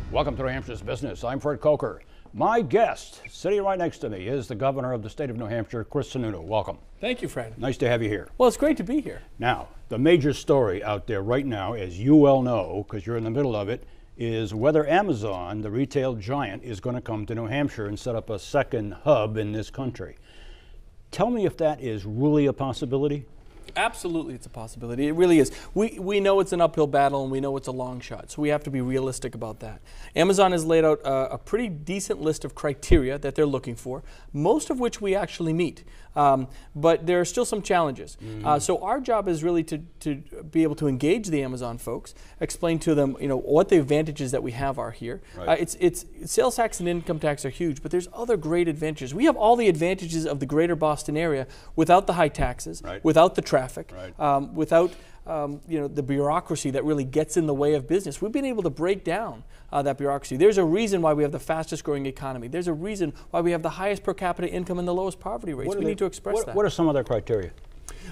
Welcome to New Hampshire's Business. I'm Fred Coker. My guest, sitting right next to me, is the governor of the state of New Hampshire, Chris Sununu. Welcome. Thank you, Fred. Nice to have you here. Well, it's great to be here. Now, the major story out there right now, as you well know, because you're in the middle of it, is whether Amazon, the retail giant, is going to come to New Hampshire and set up a second hub in this country. Tell me if that is really a possibility. Absolutely, it's a possibility. It really is. We know it's an uphill battle and we know it's a long shot, so we have to be realistic about that. Amazon has laid out a pretty decent list of criteria that they're looking for, most of which we actually meet. But there are still some challenges. So our job is really to be able to engage the Amazon folks, explain to them, what the advantages that we have are here. Right. It's sales tax and income tax are huge, but there's other great advantages. We have all the advantages of the greater Boston area without the high taxes, right, without the traffic, right, without the bureaucracy that really gets in the way of business. We've been able to break down that bureaucracy. There's a reason why we have the fastest growing economy. There's a reason why we have the highest per capita income and the lowest poverty rates. We need to express that. What are some of their criteria?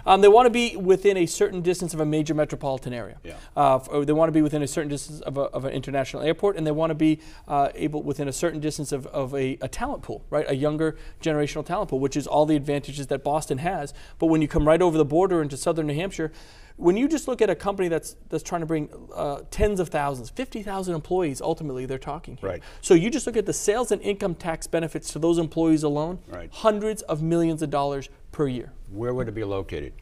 They want to be within a certain distance of a major metropolitan area. Yeah. They want to be within a certain distance of an international airport, and they want to be within a certain distance of a talent pool, right? A younger generational talent pool, which is all the advantages that Boston has. But when you come right over the border into southern New Hampshire, when you just look at a company that's trying to bring tens of thousands, 50,000 employees, ultimately they're talking here. Right. So you just look at the sales and income tax benefits to those employees alone, right, hundreds of millions of dollars per year. Where would it be located?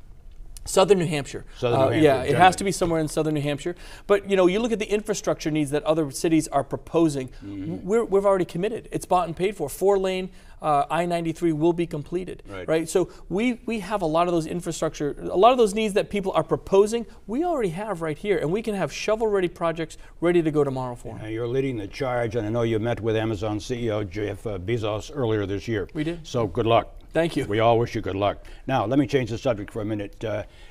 Southern New Hampshire. Southern New Hampshire, yeah, it has to be somewhere in southern New Hampshire. But you look at the infrastructure needs that other cities are proposing. We've already committed. It's bought and paid for. 4-lane I-93 will be completed. Right. So we have a lot of those infrastructure, a lot of those needs that people are proposing. We already have right here, and we can have shovel-ready projects ready to go tomorrow for them. You're leading the charge, and I know you met with Amazon CEO Jeff Bezos earlier this year. We did. So good luck. Thank you. We all wish you good luck. Now, let me change the subject for a minute.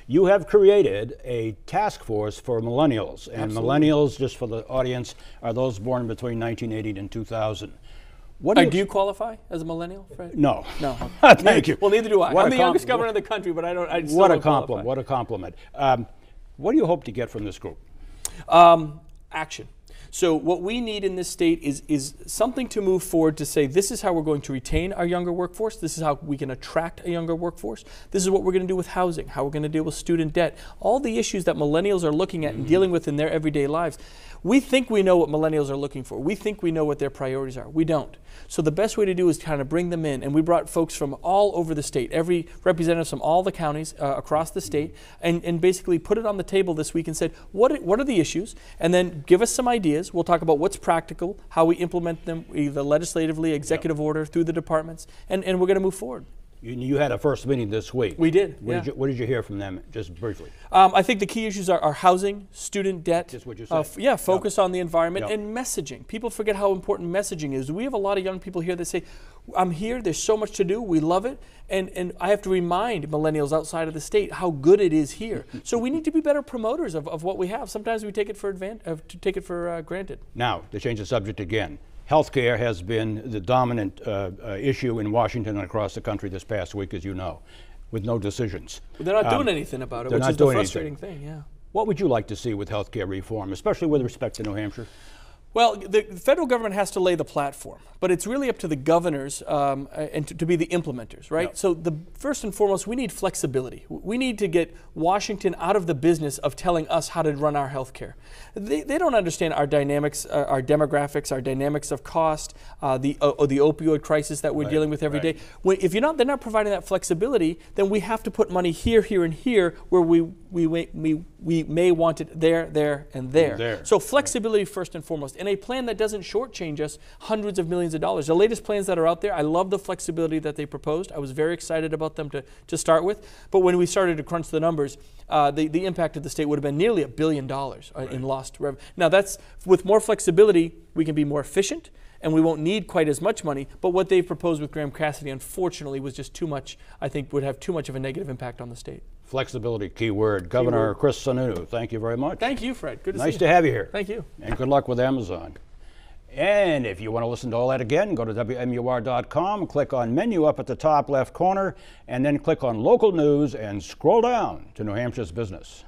You have created a task force for millennials. And Absolutely. Millennials, just for the audience, are those born between 1980 and 2000. Do you qualify as a millennial, Fred? No. No. Thank you. Well, neither do I. What I'm the youngest governor of the country, but I still What a don't compliment. qualify. What a compliment. What do you hope to get from this group? Action. So what we need in this state is something to move forward to say, this is how we're going to retain our younger workforce. This is how we can attract a younger workforce. This is what we're going to do with housing, how we're going to deal with student debt, all the issues that millennials are looking at and dealing with in their everyday lives. We think we know what millennials are looking for. We think we know what their priorities are. We don't. So the best way to do is kind of bring them in. And we brought folks from all over the state, every representative from all the counties across the state, and basically put it on the table this week and said, what are the issues? And then give us some ideas. We'll talk about what's practical, how we implement them, either legislatively, executive order, through the departments, and we're going to move forward. You had a first meeting this week. We did. What did you hear from them, just briefly? I think the key issues are housing, student debt. Just what you said. Focus on the environment, Yep. and messaging. People forget how important messaging is. We have a lot of young people here that say, I'm here, there's so much to do, we love it, and I have to remind millennials outside of the state how good it is here. So we need to be better promoters of what we have. Sometimes we take it for granted. Now, to change the subject again. Healthcare has been the dominant issue in Washington and across the country this past week, as you know, with no decisions. But they're not doing anything about it, which is the frustrating thing. Yeah. What would you like to see with healthcare reform, especially with respect to New Hampshire? Well, the federal government has to lay the platform, but it's really up to the governors and to be the implementers, right? Yep. So first and foremost, we need flexibility. We need to get Washington out of the business of telling us how to run our health care. They don't understand our dynamics, our demographics, our dynamics of cost, the opioid crisis that we're dealing with every day. If they're not providing that flexibility, then we have to put money here, here, and here where we may want it there, and there. So flexibility first and foremost. And a plan that doesn't shortchange us hundreds of millions of dollars. The latest plans that are out there, I love the flexibility that they proposed. I was very excited about them to start with. But when we started to crunch the numbers, the impact of the state would have been nearly $1 billion in lost revenue. Now that's, with more flexibility, we can be more efficient, and we won't need quite as much money. But what they proposed with Graham Cassidy, unfortunately, was just too much. I think would have too much of a negative impact on the state. Flexibility, key word. Governor Chris Sununu, thank you very much. Thank you, Fred. Good to see you. Nice to have you here. Thank you. And good luck with Amazon. And if you want to listen to all that again, go to WMUR.com, click on menu up at the top left corner, and then click on local news and scroll down to New Hampshire's Business.